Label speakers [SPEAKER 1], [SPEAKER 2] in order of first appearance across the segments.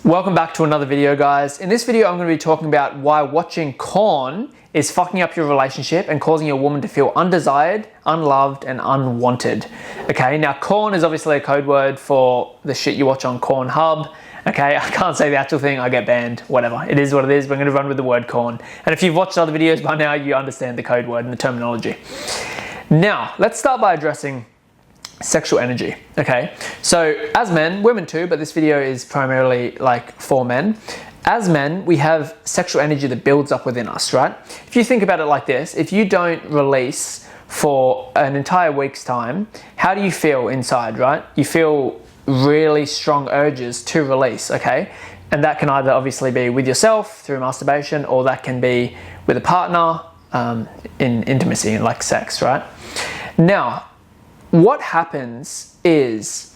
[SPEAKER 1] Welcome back to another video, guys. In this video, I'm going to be talking about why watching porn is fucking up your relationship and causing your woman to feel undesired, unloved, and unwanted. Okay, now corn is obviously a code word for the shit you watch on Cornhub. Okay, I can't say the actual thing, I get banned, whatever. It is what it is, but I'm going to run with the word corn. And if you've watched other videos by now, you understand the code word and the terminology. Now, let's start by addressing sexual energy. Okay, so as men, women too, but this video is primarily like for men. As men, we have sexual energy that builds up within us, right? If you think about it like this, if you don't release for an entire week's time, how do you feel inside, right? You feel really strong urges to release, okay? And that can either obviously be with yourself through masturbation, or that can be with a partner in intimacy, like sex, right? Now, what happens is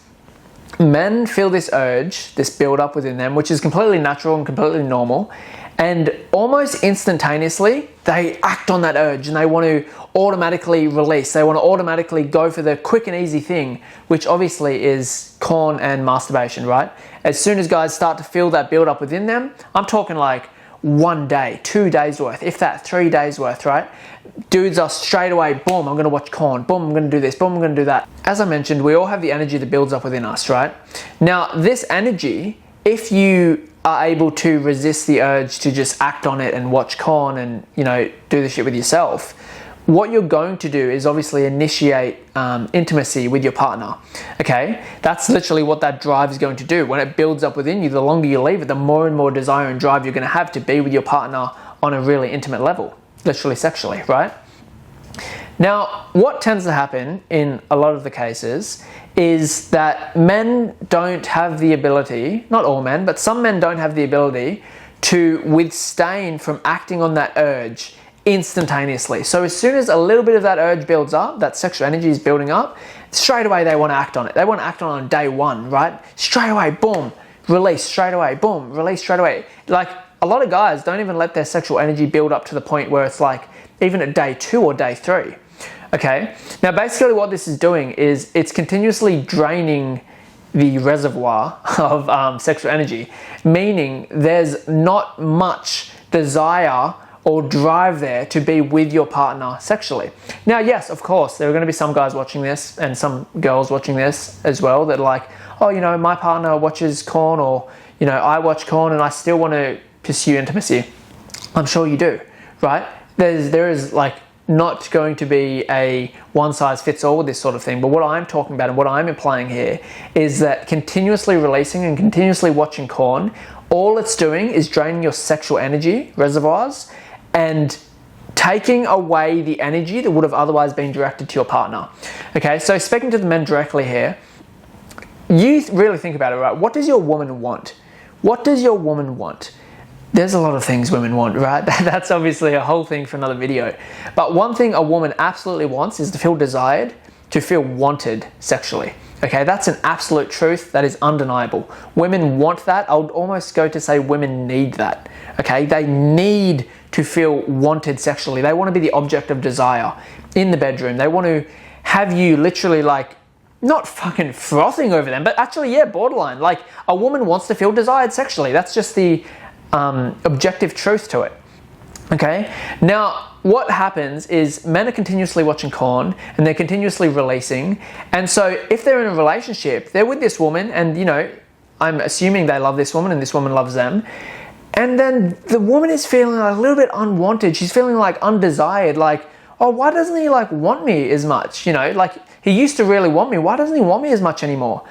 [SPEAKER 1] men feel this urge, this build up within them, which is completely natural and completely normal, and almost instantaneously they act on that urge and they want to automatically release. They want to automatically go for the quick and easy thing, which obviously is corn and masturbation, right? As soon as guys start to feel that build up within them, I'm talking like 1 day, 2 days worth, if that 3 days worth, right? Dudes are straight away, boom, I'm gonna watch corn, boom, I'm gonna do this, boom, I'm gonna do that. As I mentioned, we all have the energy that builds up within us, right? Now, this energy, if you are able to resist the urge to just act on it and watch corn and, you know, do the shit with yourself, what you're going to do is obviously initiate intimacy with your partner, okay? That's literally what that drive is going to do. When it builds up within you, the longer you leave it, the more and more desire and drive you're gonna have to be with your partner on a really intimate level, literally sexually, right? Now, what tends to happen in a lot of the cases is that men don't have the ability, not all men, but some men don't have the ability to withstand from acting on that urge instantaneously. So as soon as a little bit of that urge builds up, that sexual energy is building up, straight away they want to act on it. They want to act on day one, right? Straight away, boom, release, straight away, boom, release straight away. Like, a lot of guys don't even let their sexual energy build up to the point where it's like even at day 2 or day 3. Okay, now basically what this is doing is it's continuously draining the reservoir of sexual energy, meaning there's not much desire or drive there to be with your partner sexually. Now, yes, of course, there are going to be some guys watching this and some girls watching this as well that are like, oh, you know, my partner watches corn, or, you know, I watch corn and I still want to pursue intimacy. I'm sure you do, right? There is like not going to be a one size fits all with this sort of thing. But what I'm talking about and what I'm implying here is that continuously releasing and continuously watching corn, all it's doing is draining your sexual energy reservoirs and taking away the energy that would have otherwise been directed to your partner. Okay, so speaking to the men directly here, you really think about it, right? What does your woman want? What does your woman want? There's a lot of things women want, right? That's obviously a whole thing for another video. But one thing a woman absolutely wants is to feel desired, to feel wanted sexually. Okay, that's an absolute truth that is undeniable. Women want that. I would almost go to say women need that. Okay, they need to feel wanted sexually. They want to be the object of desire in the bedroom. They want to have you literally like, not fucking frothing over them, but actually, yeah, borderline. Like, a woman wants to feel desired sexually. That's just the objective truth to it. Okay, now what happens is men are continuously watching corn and they're continuously releasing, and so if they're in a relationship, they're with this woman, and you know, I'm assuming they love this woman and this woman loves them, and then the woman is feeling a little bit unwanted. She's feeling like undesired, like, oh, why doesn't he like want me as much? You know, like, he used to really want me, why doesn't he want me as much anymore?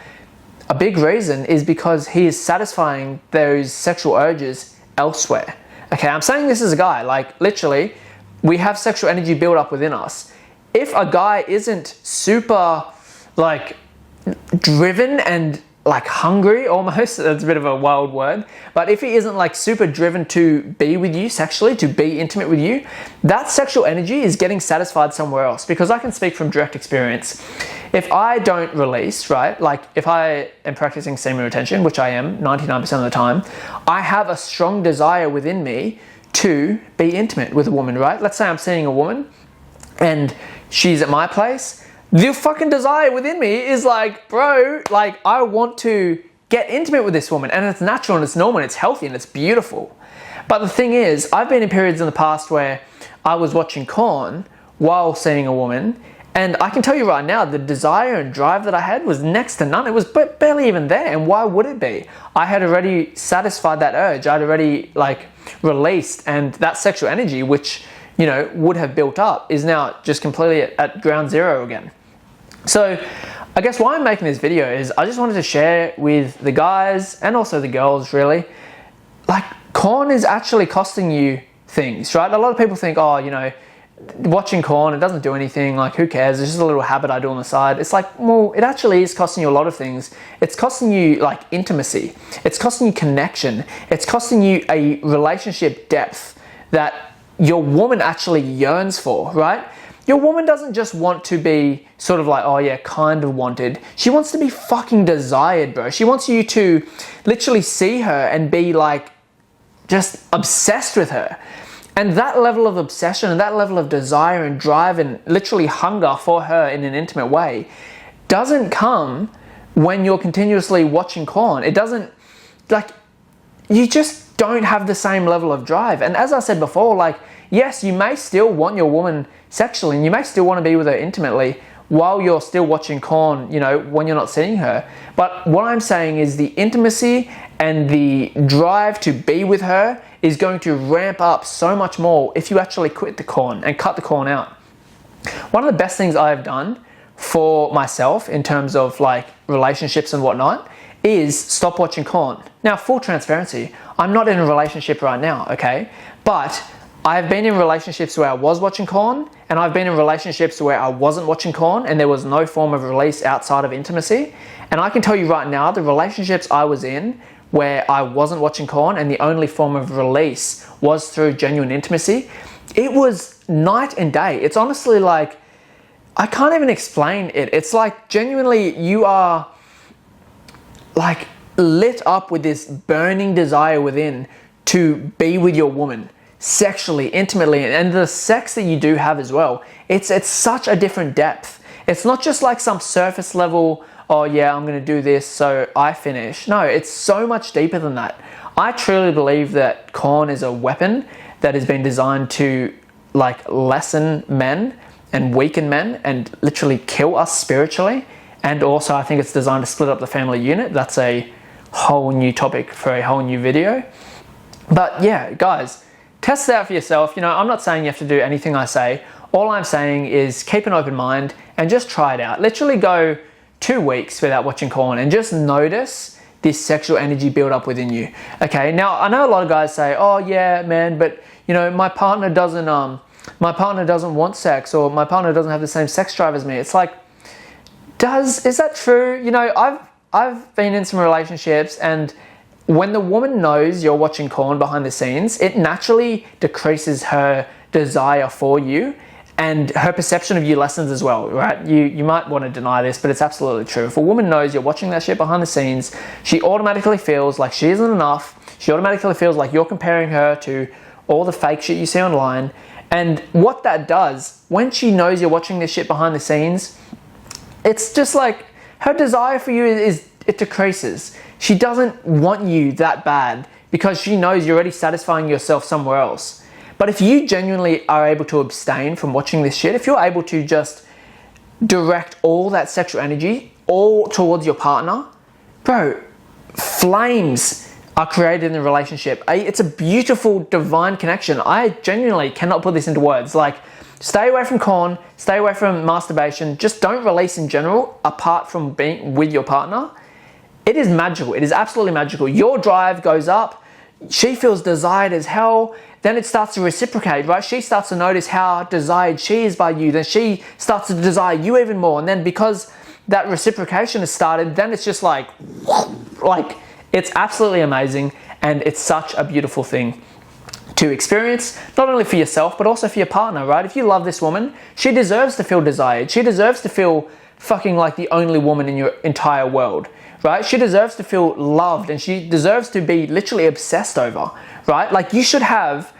[SPEAKER 1] A big reason is because he is satisfying those sexual urges elsewhere. Okay, I'm saying this as a guy, like, literally, we have sexual energy build up within us. If a guy isn't super, like, driven and, like, hungry almost, that's a bit of a wild word, but if he isn't, like, super driven to be with you sexually, to be intimate with you, that sexual energy is getting satisfied somewhere else. Because I can speak from direct experience. If I don't release, right, like if I am practicing semen retention, which I am 99% of the time, I have a strong desire within me to be intimate with a woman, right? Let's say I'm seeing a woman and she's at my place. The fucking desire within me is like, bro, like, I want to get intimate with this woman, and it's natural and it's normal and it's healthy and it's beautiful. But the thing is, I've been in periods in the past where I was watching porn while seeing a woman, and I can tell you right now, the desire and drive that I had was next to none. It was barely even there, and why would it be? I had already satisfied that urge. I'd already like released, and that sexual energy, which, you know, would have built up, is now just completely at ground zero again. So I guess why I'm making this video is I just wanted to share with the guys and also the girls, really, like, porn is actually costing you things, right? A lot of people think, oh, you know, watching porn, it doesn't do anything, like, who cares? It's just a little habit I do on the side. It's like, well, it actually is costing you a lot of things. It's costing you like intimacy. It's costing you connection. It's costing you a relationship depth that your woman actually yearns for, right? Your woman doesn't just want to be sort of like, oh yeah, kind of wanted. She wants to be fucking desired, bro. She wants you to literally see her and be like just obsessed with her. And that level of obsession and that level of desire and drive and literally hunger for her in an intimate way doesn't come when you're continuously watching porn. It doesn't, like, you just don't have the same level of drive. And as I said before, like, yes, you may still want your woman sexually and you may still want to be with her intimately while you're still watching porn, you know, when you're not seeing her. But what I'm saying is the intimacy and the drive to be with her is going to ramp up so much more if you actually quit the porn and cut the porn out. One of the best things I've done for myself in terms of like relationships and whatnot is stop watching porn. Now, full transparency, I'm not in a relationship right now, okay? But I've been in relationships where I was watching porn, and I've been in relationships where I wasn't watching porn and there was no form of release outside of intimacy. And I can tell you right now, the relationships I was in where I wasn't watching porn and the only form of release was through genuine intimacy, it was night and day. It's honestly like, I can't even explain it. It's like genuinely you are like lit up with this burning desire within to be with your woman sexually, intimately, and the sex that you do have as well. It's such a different depth. It's not just like some surface level, oh yeah, I'm gonna do this so I finish. No, it's so much deeper than that. I truly believe that porn is a weapon that has been designed to like lessen men and weaken men and literally kill us spiritually. And also I think it's designed to split up the family unit. That's a whole new topic for a whole new video. But yeah, guys, test it out for yourself. You know, I'm not saying you have to do anything I say. All I'm saying is keep an open mind and just try it out. Literally go 2 weeks without watching porn and just notice this sexual energy build up within you. Okay, now I know a lot of guys say, oh yeah, man, but you know, my partner doesn't want sex, or my partner doesn't have the same sex drive as me. It's like, is that true? You know, I've been in some relationships, and when the woman knows you're watching porn behind the scenes, it naturally decreases her desire for you, and her perception of you lessens as well, right? You might want to deny this, but it's absolutely true. If a woman knows you're watching that shit behind the scenes, she automatically feels like she isn't enough. She automatically feels like you're comparing her to all the fake shit you see online. And what that does, when she knows you're watching this shit behind the scenes, it's just like her desire for you it decreases. She doesn't want you that bad because she knows you're already satisfying yourself somewhere else. But if you genuinely are able to abstain from watching this shit, if you're able to just direct all that sexual energy all towards your partner, bro, flames are created in the relationship. It's a beautiful, divine connection. I genuinely cannot put this into words. Like, stay away from porn, stay away from masturbation, just don't release in general, apart from being with your partner. It is magical. It is absolutely magical. Your drive goes up. She feels desired as hell. Then it starts to reciprocate, right? She starts to notice how desired she is by you. Then she starts to desire you even more. And then because that reciprocation has started, then it's just like it's absolutely amazing. And it's such a beautiful thing to experience, not only for yourself, but also for your partner, right? If you love this woman, she deserves to feel desired. She deserves to feel fucking like the only woman in your entire world, right? She deserves to feel loved, and she deserves to be literally obsessed over, right? Like, you should have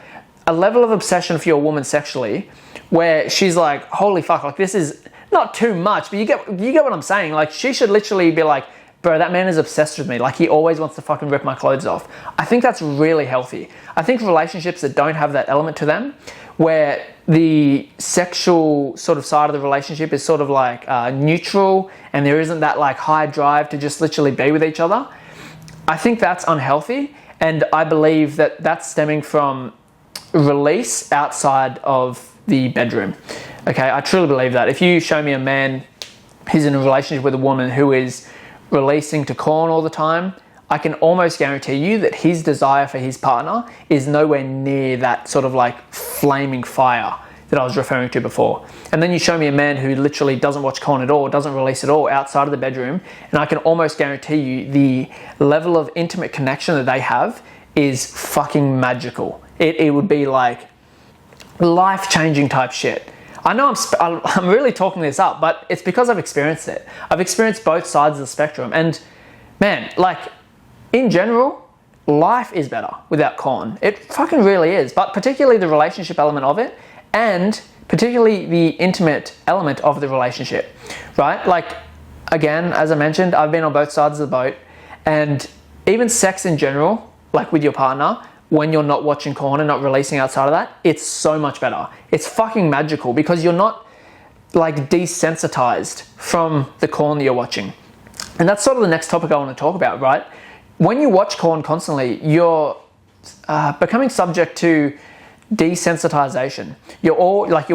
[SPEAKER 1] a level of obsession for your woman sexually where she's like, holy fuck, like, this is not too much, but you get what I'm saying. Like, she should literally be like, bro, that man is obsessed with me. Like, he always wants to fucking rip my clothes off. I think that's really healthy. I think relationships that don't have that element to them, where the sexual sort of side of the relationship is sort of like neutral, and there isn't that like high drive to just literally be with each other, I think that's unhealthy. And I believe that that's stemming from release outside of the bedroom. Okay, I truly believe that. If you show me a man who's in a relationship with a woman who is releasing to corn all the time, I can almost guarantee you that his desire for his partner is nowhere near that sort of like flaming fire that I was referring to before. And then you show me a man who literally doesn't watch corn at all, doesn't release at all outside of the bedroom, and I can almost guarantee you the level of intimate connection that they have is fucking magical. It would be like life-changing type shit. I know I'm really talking this up, but it's because I've experienced it. I've experienced both sides of the spectrum, and man, like, in general, life is better without corn. It fucking really is, but particularly the relationship element of it, and particularly the intimate element of the relationship, right? Like, again, as I mentioned, I've been on both sides of the boat, and even sex in general, like with your partner, when you're not watching corn and not releasing outside of that, it's so much better. It's fucking magical because you're not like desensitized from the corn that you're watching. And that's sort of the next topic I want to talk about, right? When you watch corn constantly, you're becoming subject to desensitization. You're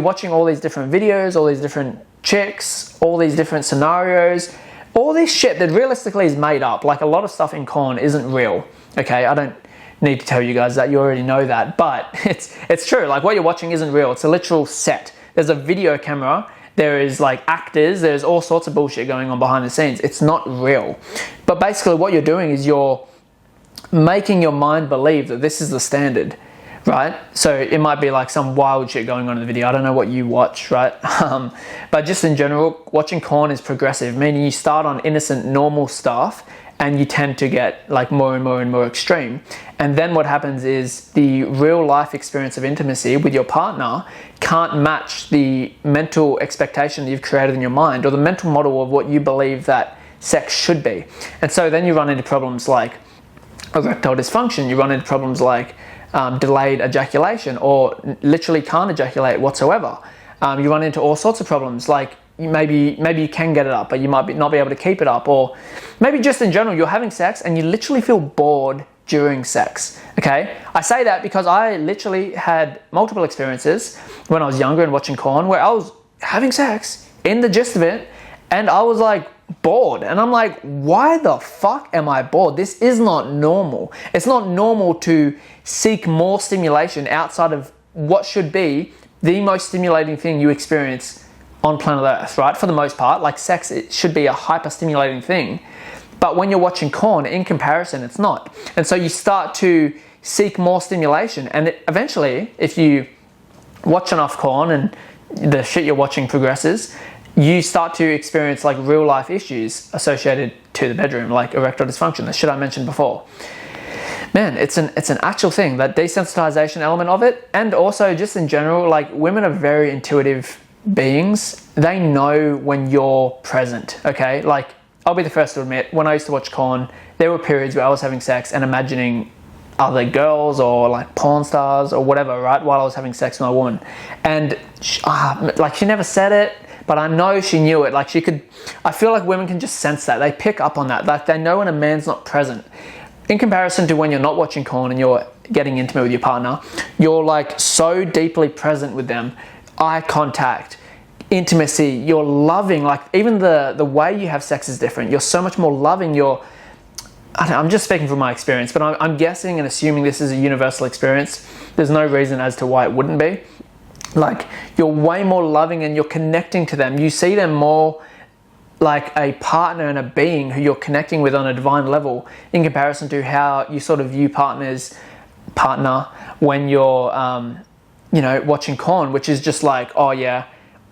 [SPEAKER 1] watching all these different videos, all these different chicks, all these different scenarios, all this shit that realistically is made up. Like, a lot of stuff in corn isn't real. Okay, I don't need to tell you guys that, you already know that, but it's true. Like, what you're watching isn't real. It's a literal set. There's a video camera, there is like actors, there's all sorts of bullshit going on behind the scenes. It's not real. But basically what you're doing is you're making your mind believe that this is the standard, right? So it might be like some wild shit going on in the video. I don't know what you watch, right? But just in general, watching corn is progressive, meaning you start on innocent, normal stuff, and you tend to get like more and more and more extreme. And then what happens is the real life experience of intimacy with your partner can't match the mental expectation that you've created in your mind, or the mental model of what you believe that sex should be. And so then you run into problems like erectile dysfunction, you run into problems like delayed ejaculation, or literally can't ejaculate whatsoever. You run into all sorts of problems, like maybe you can get it up, but you might not be able to keep it up, or maybe just in general you're having sex and you literally feel bored during sex. Okay, I say that because I literally had multiple experiences when I was younger and watching corn where I was having sex in the gist of it and I was like bored, and I'm like, why the fuck am I bored? This is not normal. It's not normal to seek more stimulation outside of what should be the most stimulating thing you experience on planet Earth, right? For the most part, like sex, it should be a hyper stimulating thing. But when you're watching corn, in comparison, it's not. And so you start to seek more stimulation. And eventually, if you watch enough corn and the shit you're watching progresses, you start to experience like real life issues associated to the bedroom, like erectile dysfunction, the shit I mentioned before. Man, it's an actual thing, that desensitization element of it. And also just in general, like, women are very intuitive beings. They know when you're present, okay? Like, I'll be the first to admit, when I used to watch corn, there were periods where I was having sex and imagining other girls or like porn stars or whatever, right? While I was having sex with my woman. And she never said it, but I know she knew it. Like, I feel like women can just sense that. They pick up on that. Like, they know when a man's not present. In comparison to when you're not watching corn and you're getting intimate with your partner, you're like so deeply present with them. Eye contact, intimacy, you're loving, like even the way you have sex is different. You're so much more loving. I'm just speaking from my experience, but I'm guessing and assuming this is a universal experience. There's no reason as to why it wouldn't be. Like, you're way more loving and you're connecting to them. You see them more like a partner and a being who you're connecting with on a divine level, in comparison to how you sort of view partner when you're watching corn, which is just like, oh yeah,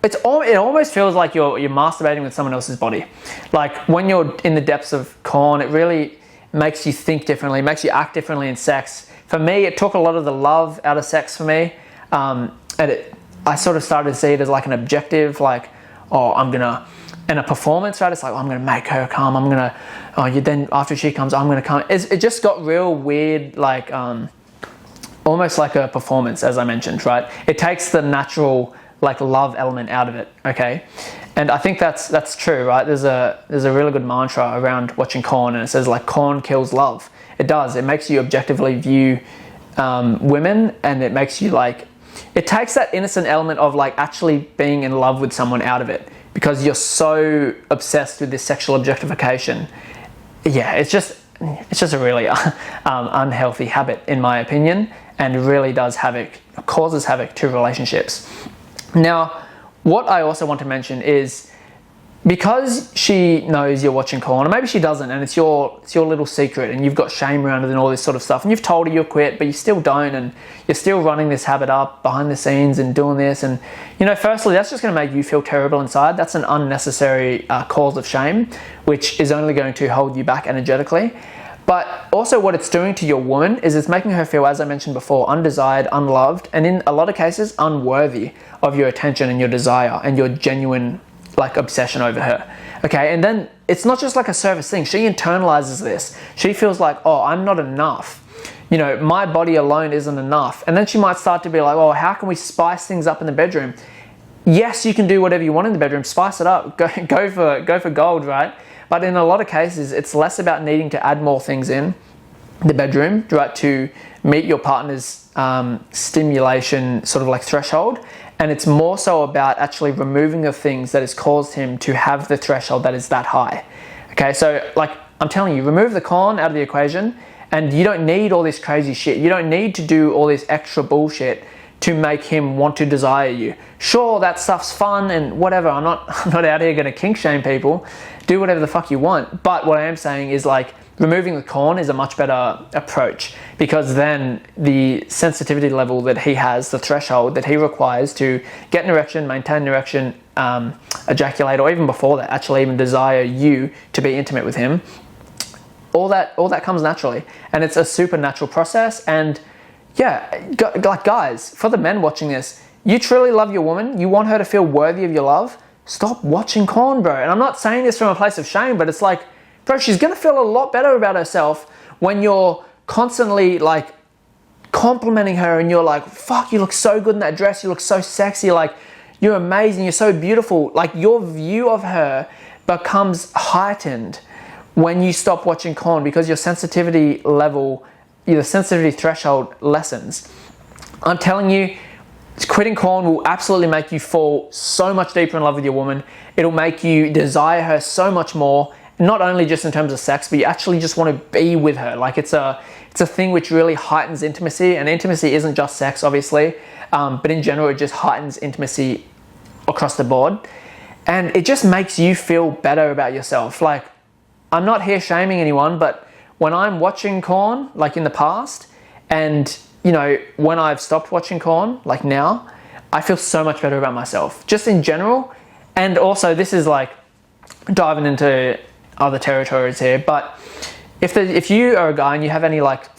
[SPEAKER 1] it almost feels like you're masturbating with someone else's body. Like, when you're in the depths of corn, it really makes you think differently, makes you act differently in sex. For me, it took a lot of the love out of sex for me, and I sort of started to see it as like an objective, like, oh, I'm gonna and a performance, right? It's like, oh, I'm going to make her come. I'm going to, oh, you then after she comes, I'm going to come. It just got real weird, like almost like a performance, as I mentioned, right? It takes the natural like love element out of it, okay? And I think that's true, right? There's a really good mantra around watching corn, and it says like corn kills love. It does. It makes you objectively view women, and it makes you like, it takes that innocent element of like actually being in love with someone out of it, because you're so obsessed with this sexual objectification. Yeah, it's just a really unhealthy habit, in my opinion, and really causes havoc to relationships. Now, what I also want to mention is, because she knows you're watching corn, or maybe she doesn't, and it's your little secret, and you've got shame around it and all this sort of stuff, and you've told her you'll quit, but you still don't, and you're still running this habit up behind the scenes and doing this, and firstly, that's just going to make you feel terrible inside. That's an unnecessary cause of shame, which is only going to hold you back energetically. But also what it's doing to your woman is it's making her feel, as I mentioned before, undesired, unloved, and in a lot of cases, unworthy of your attention and your desire and your genuine like obsession over her. Okay, and then it's not just like a surface thing. She internalizes this. She feels like, oh, I'm not enough. My body alone isn't enough. And then she might start to be like, oh, how can we spice things up in the bedroom? Yes, you can do whatever you want in the bedroom. Spice it up. Go for gold, right? But in a lot of cases, it's less about needing to add more things in the bedroom, right, to meet your partner's stimulation sort of like threshold. And it's more so about actually removing the things that has caused him to have the threshold that is that high. Okay, so like I'm telling you, remove the con out of the equation, and you don't need all this crazy shit. You don't need to do all this extra bullshit to make him want to desire you. Sure, that stuff's fun and whatever. I'm not out here gonna kink shame people. Do whatever the fuck you want. But what I am saying is like, removing the corn is a much better approach, because then the sensitivity level that he has, the threshold that he requires to get an erection, maintain an erection, ejaculate, or even before that, actually even desire you to be intimate with him, all that comes naturally. And it's a supernatural process. And yeah, like guys, for the men watching this, you truly love your woman, you want her to feel worthy of your love, stop watching corn, bro. And I'm not saying this from a place of shame, but it's like, bro, she's gonna feel a lot better about herself when you're constantly like complimenting her and you're like, fuck, you look so good in that dress, you look so sexy, like you're amazing, you're so beautiful. Like your view of her becomes heightened when you stop watching corn, because your sensitivity level, your sensitivity threshold lessens. I'm telling you, quitting corn will absolutely make you fall so much deeper in love with your woman. It'll make you desire her so much more, not only just in terms of sex, but you actually just want to be with her. Like it's a thing which really heightens intimacy, and intimacy isn't just sex, obviously, but in general, it just heightens intimacy across the board, and it just makes you feel better about yourself. Like, I'm not here shaming anyone, but when I'm watching corn, like in the past, and when I've stopped watching corn, like now, I feel so much better about myself, just in general. And also, this is like diving into other territories here, but if you are a guy and you have any like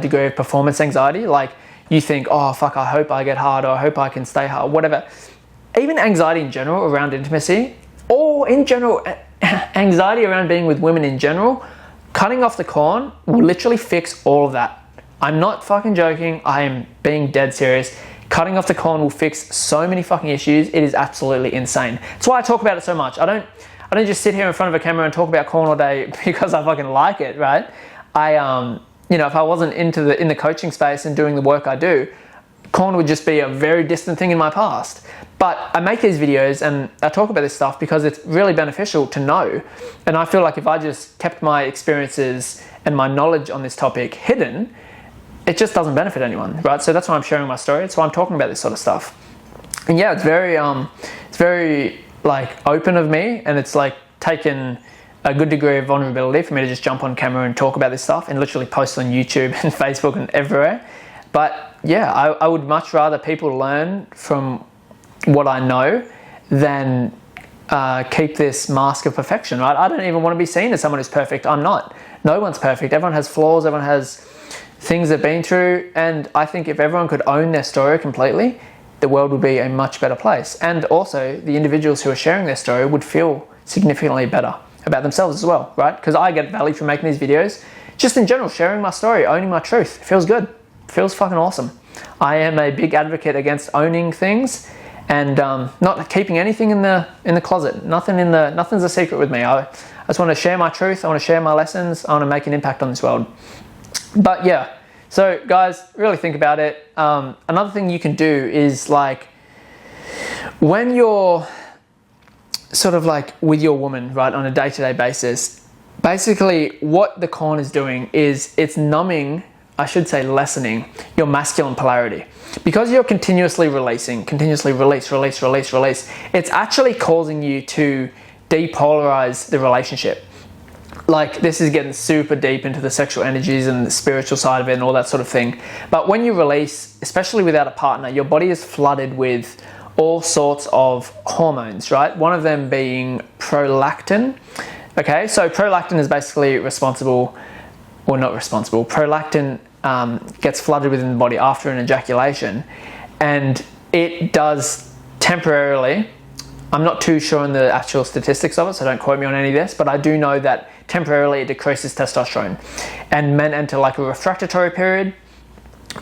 [SPEAKER 1] degree of performance anxiety, like you think, oh fuck, I hope I get hard, or I hope I can stay hard, whatever, even anxiety in general around intimacy, or in general anxiety around being with women in general, cutting off the corn will literally fix all of that. I'm not fucking joking, I am being dead serious. Cutting off the corn will fix so many fucking issues. It is absolutely insane. That's why I talk about it so much. I don't just sit here in front of a camera and talk about corn all day because I fucking like it, right? If I wasn't in the coaching space and doing the work I do, corn would just be a very distant thing in my past. But I make these videos and I talk about this stuff because it's really beneficial to know. And I feel like if I just kept my experiences and my knowledge on this topic hidden, it just doesn't benefit anyone, right? So that's why I'm sharing my story. That's why I'm talking about this sort of stuff. And yeah, it's very like open of me, and it's like taken a good degree of vulnerability for me to just jump on camera and talk about this stuff and literally post on YouTube and Facebook and everywhere. But yeah, I would much rather people learn from what I know than keep this mask of perfection, right? I don't even want to be seen as someone who's perfect. I'm not. No one's perfect. Everyone has flaws. Everyone has things they've been through. And I think if everyone could own their story completely, the world would be a much better place. And also, the individuals who are sharing their story would feel significantly better about themselves as well, right? Because I get value from making these videos. Just in general, sharing my story, owning my truth. It feels good. It feels fucking awesome. I am a big advocate against owning things and not keeping anything in the closet. Nothing's a secret with me. I just want to share my truth. I want to share my lessons. I want to make an impact on this world. But yeah, so guys, really think about it. Another thing you can do is like when you're sort of like with your woman, right, on a day-to-day basis, basically what the con is doing is it's numbing, I should say lessening, your masculine polarity. Because you're continuously release, it's actually causing you to depolarize the relationship. Like, this is getting super deep into the sexual energies and the spiritual side of it and all that sort of thing. But when you release, especially without a partner, your body is flooded with all sorts of hormones, right? One of them being prolactin. Okay, so prolactin is basically responsible, or not responsible, prolactin gets flooded within the body after an ejaculation, and it does temporarily, I'm not too sure on the actual statistics of it, so don't quote me on any of this, but I do know that temporarily it decreases testosterone, and men enter like a refractory period,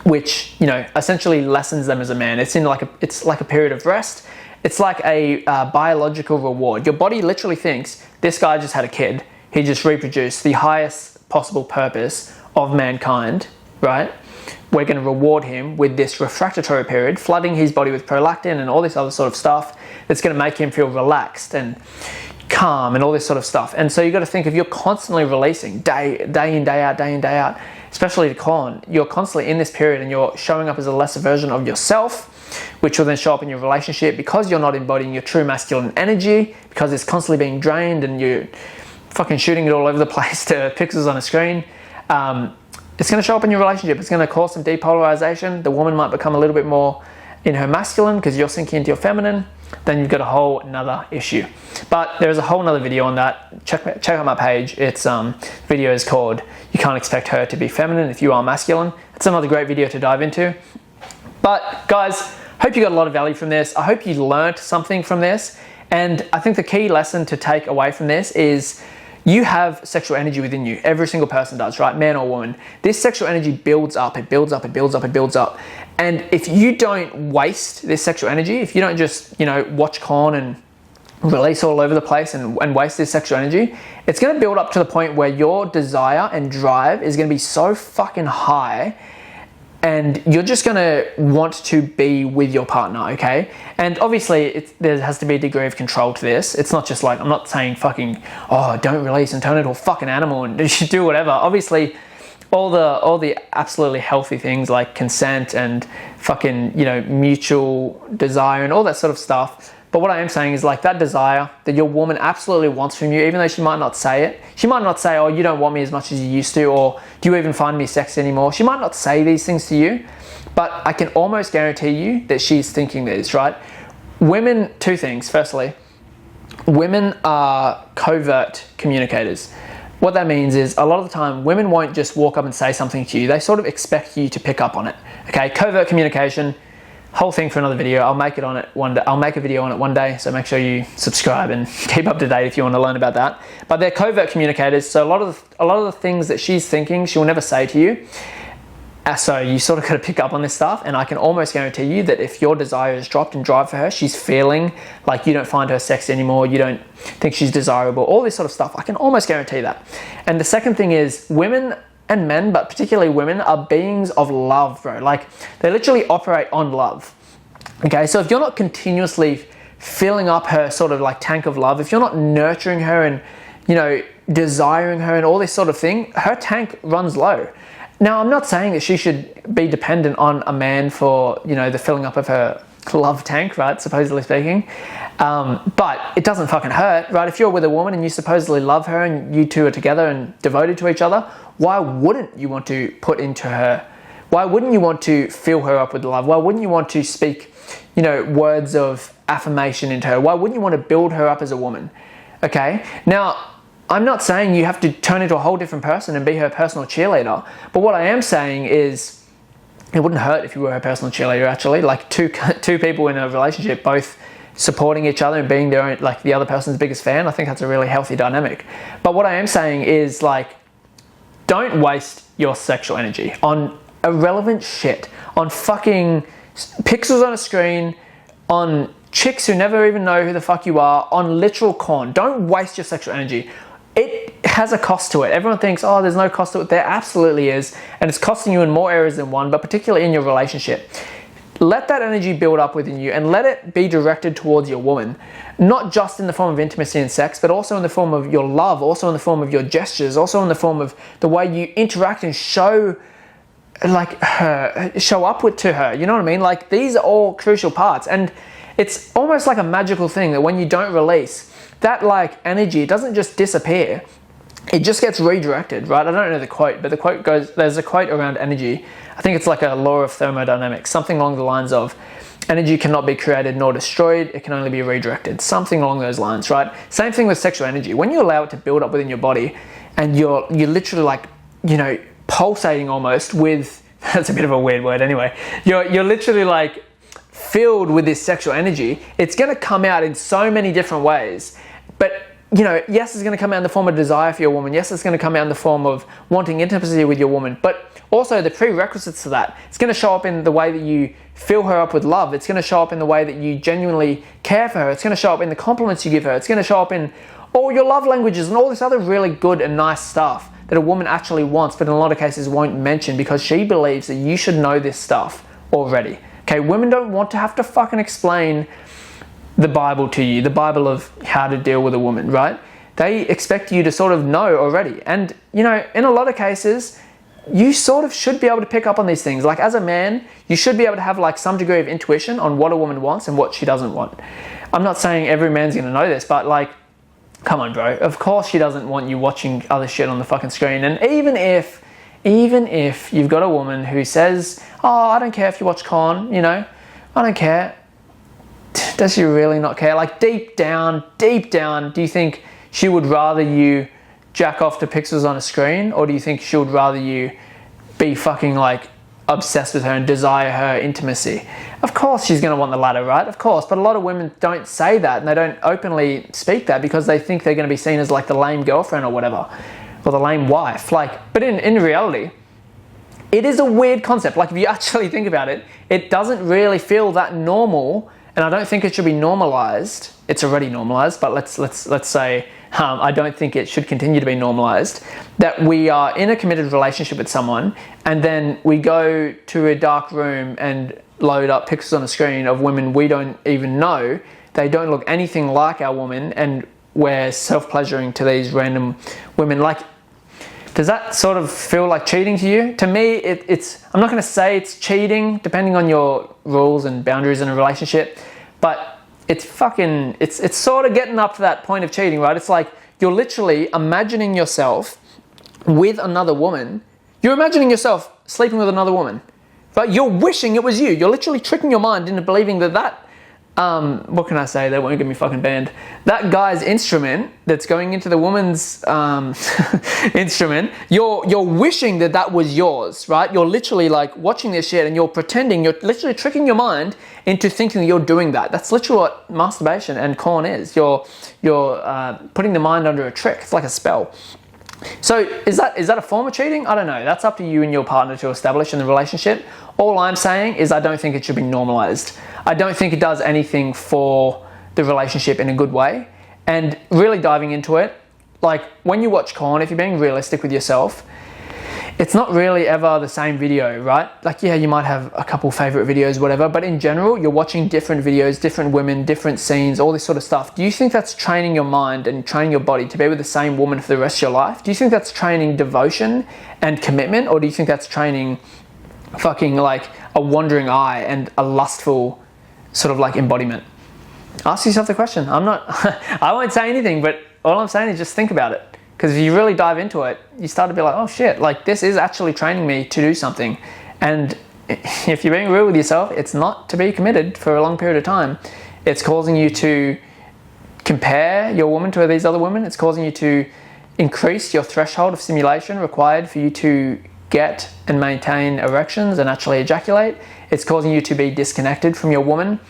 [SPEAKER 1] which, you know, essentially lessens them as a man. It's like a period of rest. It's like a biological reward. Your body literally thinks, this guy just had a kid, he just reproduced the highest possible purpose of mankind, right? We're going to reward him with this refractory period, flooding his body with prolactin and all this other sort of stuff that's going to make him feel relaxed and calm and all this sort of stuff. And so you got to think, if you're constantly releasing day in, day out, especially to con, you're constantly in this period and you're showing up as a lesser version of yourself, which will then show up in your relationship because you're not embodying your true masculine energy, because it's constantly being drained and you're fucking shooting it all over the place to pixels on a screen. It's going to show up in your relationship. It's going to cause some depolarization. The woman might become a little bit more in her masculine because you're sinking into your feminine. Then you've got a whole nother issue. But there's a whole nother video on that. Check out my page. It's video is called "You Can't Expect Her to Be Feminine If You Are Masculine." It's another great video to dive into. But guys, hope you got a lot of value from this. I hope you learned something from this. And I think the key lesson to take away from this is you have sexual energy within you. Every single person does, right? Man or woman. This sexual energy builds up. It builds up. And if you don't waste this sexual energy, if you don't just, you know, watch con and release all over the place and waste this sexual energy, it's going to build up to the point where your desire and drive is going to be so fucking high, and you're just going to want to be with your partner, okay? And obviously, there has to be a degree of control to this. It's not just like, I'm not saying fucking, oh, don't release and turn into a fucking animal and do whatever. Obviously, all the absolutely healthy things like consent and fucking, you know, mutual desire and all that sort of stuff. But what I am saying is, like, that desire that your woman absolutely wants from you, even though she might not say it. She might not say, oh, you don't want me as much as you used to, or do you even find me sexy anymore? She might not say these things to you, but I can almost guarantee you that she's thinking these, right? Women, two things. Firstly, women are covert communicators. What that means is, a lot of the time, women won't just walk up and say something to you. They sort of expect you to pick up on it, okay? Covert communication. Whole thing for another video. I'll make it on it one day. I'll make a video on it one day, so make sure you subscribe and keep up to date if you want to learn about that. But they're covert communicators, so a lot of the things that she's thinking, she'll never say to you. So you sort of got to pick up on this stuff, and I can almost guarantee you that if your desire is dropped in drive for her, she's feeling like you don't find her sexy anymore, you don't think she's desirable, all this sort of stuff. I can almost guarantee that. And the second thing is, women and men, but particularly women, are beings of love, bro. Like, they literally operate on love. Okay, so if you're not continuously filling up her sort of like tank of love, if you're not nurturing her and, you know, desiring her and all this sort of thing, her tank runs low. Now, I'm not saying that she should be dependent on a man for, you know, the filling up of her love tank, right, supposedly speaking. But it doesn't fucking hurt, right? If you're with a woman and you supposedly love her and you two are together and devoted to each other, why wouldn't you want to put into her? Why wouldn't you want to fill her up with love? Why wouldn't you want to speak, you know, words of affirmation into her? Why wouldn't you want to build her up as a woman? Okay? Now, I'm not saying you have to turn into a whole different person and be her personal cheerleader. But what I am saying is, it wouldn't hurt if you were her personal cheerleader, actually. Like two people in a relationship both supporting each other and being their own, like the other person's biggest fan, I think that's a really healthy dynamic. But what I am saying is, like, don't waste your sexual energy on irrelevant shit, on fucking pixels on a screen, on chicks who never even know who the fuck you are, on literal corn. Don't waste your sexual energy. It has a cost to it. Everyone thinks, oh, there's no cost to it. There absolutely is. And it's costing you in more areas than one, but particularly in your relationship. Let that energy build up within you and let it be directed towards your woman. Not just in the form of intimacy and sex, but also in the form of your love, also in the form of your gestures, also in the form of the way you interact and show up to her. You know what I mean? Like, these are all crucial parts. And it's almost like a magical thing that when you don't release, that like energy, it doesn't just disappear. It just gets redirected, right? I don't know the quote, but the quote goes, there's a quote around energy. I think it's like a law of thermodynamics, something along the lines of energy cannot be created nor destroyed, it can only be redirected. Something along those lines, right? Same thing with sexual energy. When you allow it to build up within your body and you're literally like, you know, pulsating almost with, that's a bit of a weird word anyway, you're literally like filled with this sexual energy, it's going to come out in so many different ways. But you know, yes, it's going to come out in the form of desire for your woman. Yes, it's going to come out in the form of wanting intimacy with your woman. But also the prerequisites to that, it's going to show up in the way that you fill her up with love. It's going to show up in the way that you genuinely care for her. It's going to show up in the compliments you give her. It's going to show up in all your love languages and all this other really good and nice stuff that a woman actually wants, but in a lot of cases won't mention because she believes that you should know this stuff already. Okay, women don't want to have to fucking explain the Bible to you, the Bible of how to deal with a woman, right? They expect you to sort of know already. And, you know, in a lot of cases, you sort of should be able to pick up on these things. Like, as a man, you should be able to have like some degree of intuition on what a woman wants and what she doesn't want. I'm not saying every man's going to know this, but like, come on, bro. Of course she doesn't want you watching other shit on the fucking screen. And even if you've got a woman who says, oh, I don't care if you watch porn, you know, I don't care. Does she really not care? Like, deep down, do you think she would rather you jack off to pixels on a screen, or do you think she would rather you be fucking like obsessed with her and desire her intimacy? Of course she's going to want the latter, right? Of course. But a lot of women don't say that, and they don't openly speak that because they think they're going to be seen as like the lame girlfriend or whatever, or the lame wife. Like, but in reality, it is a weird concept. Like, if you actually think about it, it doesn't really feel that normal. And I don't think it should be normalized. It's already normalized, but let's say I don't think it should continue to be normalized. That we are in a committed relationship with someone, and then we go to a dark room and load up pictures on a screen of women we don't even know. They don't look anything like our woman, and we're self-pleasuring to these random women. Like, does that sort of feel like cheating to you? To me, it's, I'm not going to say it's cheating, depending on your rules and boundaries in a relationship, but it's sort of getting up to that point of cheating, right? It's like you're literally imagining yourself with another woman. You're imagining yourself sleeping with another woman, but you're wishing it was you. You're literally tricking your mind into believing that what can I say? They won't get me fucking banned. That guy's instrument that's going into the woman's instrument, you're wishing that was yours, right? You're literally like watching this shit and you're pretending, you're literally tricking your mind into thinking you're doing that. That's literally what masturbation and porn is. You're putting the mind under a trick. It's like a spell. So is that a form of cheating? I don't know. That's up to you and your partner to establish in the relationship. All I'm saying is I don't think it should be normalized. I don't think it does anything for the relationship in a good way. And really diving into it, like when you watch porn, if you're being realistic with yourself, it's not really ever the same video, right? Like, yeah, you might have a couple favorite videos, whatever, but in general, you're watching different videos, different women, different scenes, all this sort of stuff. Do you think that's training your mind and training your body to be with the same woman for the rest of your life? Do you think that's training devotion and commitment? Or do you think that's training fucking like a wandering eye and a lustful sort of like embodiment? Ask yourself the question. I won't say anything, but all I'm saying is just think about it. Because if you really dive into it, you start to be like, oh shit, like this is actually training me to do something. And if you're being real with yourself, it's not to be committed for a long period of time. It's causing you to compare your woman to these other women. It's causing you to increase your threshold of stimulation required for you to get and maintain erections and actually ejaculate. It's causing you to be disconnected from your woman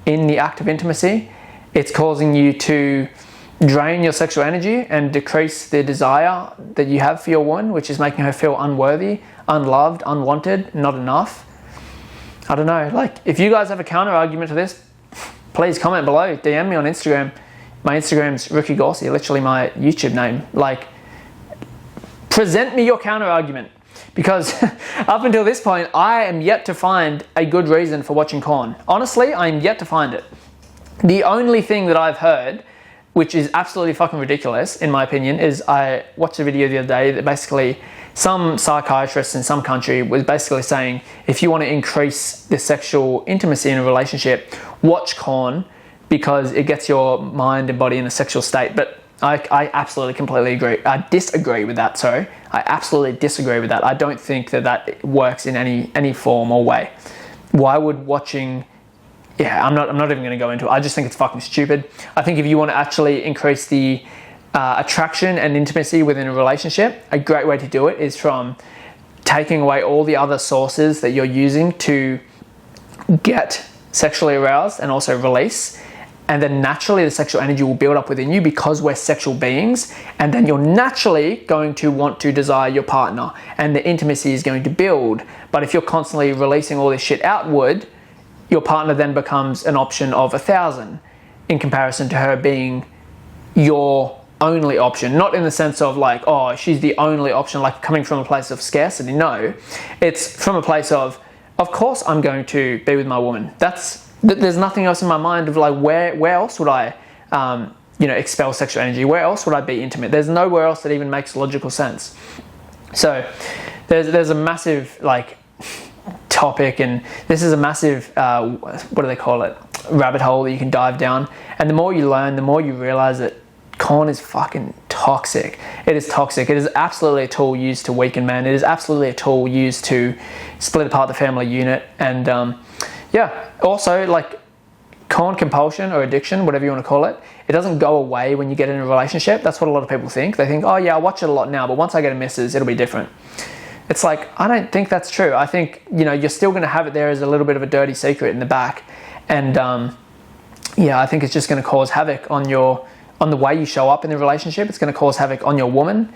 [SPEAKER 1] in the act of intimacy. It's causing you to drain your sexual energy and decrease the desire that you have for your woman, which is making her feel unworthy, unloved, unwanted, not enough. I don't know, like, if you guys have a counter argument to this, please comment below, DM me on Instagram. My Instagram's Ricky Gorsey, literally my YouTube name. Like, present me your counter argument, because up until this point, I am yet to find a good reason for watching porn. Honestly, I am yet to find it. The only thing that I've heard, which is absolutely fucking ridiculous in my opinion, is I watched a video the other day that basically some psychiatrist in some country was basically saying, if you want to increase the sexual intimacy in a relationship, watch porn, because it gets your mind and body in a sexual state. But I absolutely completely agree. I disagree with that, sorry. I absolutely disagree with that. I don't think that that works in any form or way. Why would watching... Yeah, I'm not even going to go into it. I just think it's fucking stupid. I think if you want to actually increase the attraction and intimacy within a relationship, a great way to do it is from taking away all the other sources that you're using to get sexually aroused and also release. And then naturally the sexual energy will build up within you, because we're sexual beings. And then you're naturally going to want to desire your partner, and the intimacy is going to build. But if you're constantly releasing all this shit outward, your partner then becomes an option of 1,000 in comparison to her being your only option. Not in the sense of like, oh, she's the only option, like coming from a place of scarcity. No, it's from a place of course I'm going to be with my woman. There's nothing else in my mind of like, where else would I, expel sexual energy? Where else would I be intimate? There's nowhere else that even makes logical sense. So there's a massive like topic, and this is a massive what do they call it, rabbit hole that you can dive down. And the more you learn, the more you realize that porn is fucking toxic. It is toxic. It is absolutely a tool used to weaken men. It is absolutely a tool used to split apart the family unit. And also like porn compulsion or addiction, whatever you want to call it, it doesn't go away when you get in a relationship. That's what a lot of people think. They think, oh yeah, I watch it a lot now, but once I get a missus, it'll be different. It's like, I don't think that's true. I think, you're still going to have it there as a little bit of a dirty secret in the back. And I think it's just going to cause havoc on the way you show up in the relationship. It's going to cause havoc on your woman.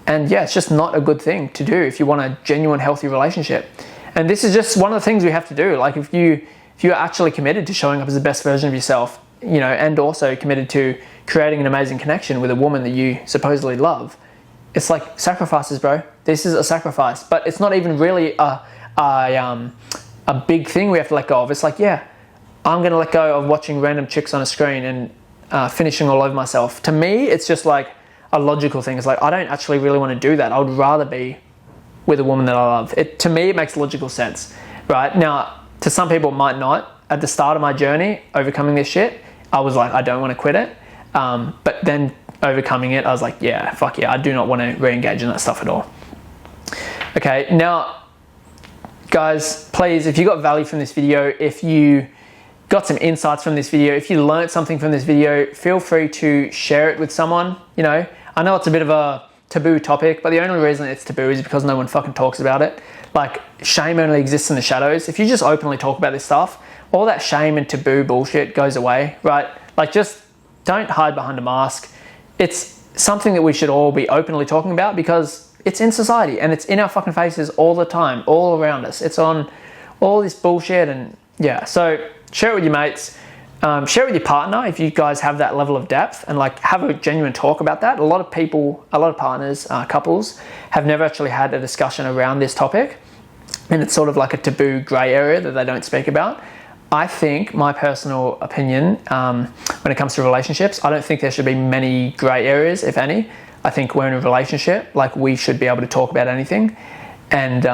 [SPEAKER 1] And yeah, it's just not a good thing to do if you want a genuine, healthy relationship. And this is just one of the things we have to do. Like if you're actually committed to showing up as the best version of yourself, and also committed to creating an amazing connection with a woman that you supposedly love, it's like sacrifices, bro. This is a sacrifice, but it's not even really a big thing we have to let go of. It's like, yeah, I'm going to let go of watching random chicks on a screen and finishing all over myself. To me, it's just like a logical thing. It's like, I don't actually really want to do that. I would rather be with a woman that I love. To me, it makes logical sense, right? Now, to some people, it might not. At the start of my journey, overcoming this shit, I was like, I don't want to quit it. But then overcoming it, I was like, yeah, fuck yeah, I do not want to re-engage in that stuff at all. Okay, now, guys, please, if you got value from this video, if you got some insights from this video, if you learned something from this video, feel free to share it with someone. I know it's a bit of a taboo topic, but the only reason it's taboo is because no one fucking talks about it. Like, shame only exists in the shadows. If you just openly talk about this stuff, all that shame and taboo bullshit goes away, right? Like, just don't hide behind a mask. It's something that we should all be openly talking about, because it's in society and it's in our fucking faces all the time, all around us. It's on all this bullshit. And yeah, so share it with your mates, share it with your partner if you guys have that level of depth, and like have a genuine talk about that. A lot of people, a lot of partners, couples have never actually had a discussion around this topic, and it's sort of like a taboo grey area that they don't speak about. I think, my personal opinion, when it comes to relationships, I don't think there should be many grey areas, if any. I think we're in a relationship, like we should be able to talk about anything. And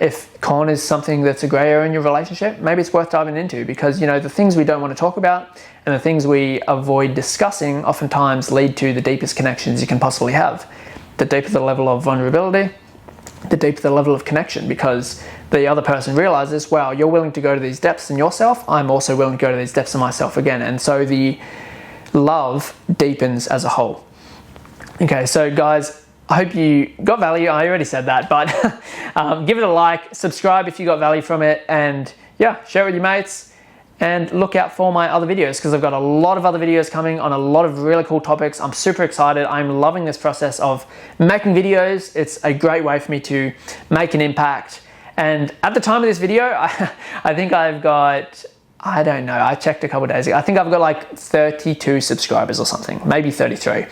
[SPEAKER 1] if porn is something that's a grey area in your relationship, maybe it's worth diving into, because the things we don't want to talk about and the things we avoid discussing oftentimes lead to the deepest connections you can possibly have. The deeper the level of vulnerability, the deeper the level of connection, because the other person realizes, wow, you're willing to go to these depths in yourself, I'm also willing to go to these depths in myself again. And so the love deepens as a whole. Okay, so guys, I hope you got value. I already said that, but give it a like, subscribe if you got value from it, and yeah, share it with your mates. and look out for my other videos, because I've got a lot of other videos coming on a lot of really cool topics. I'm super excited. I'm loving this process of making videos. It's a great way for me to make an impact. And at the time of this video, I think I've got, I don't know, I checked a couple of days ago. I think I've got like 32 subscribers or something, maybe 33.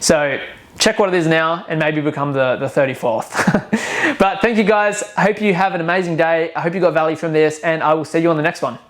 [SPEAKER 1] So check what it is now and maybe become the 34th. But thank you guys. I hope you have an amazing day. I hope you got value from this, and I will see you on the next one.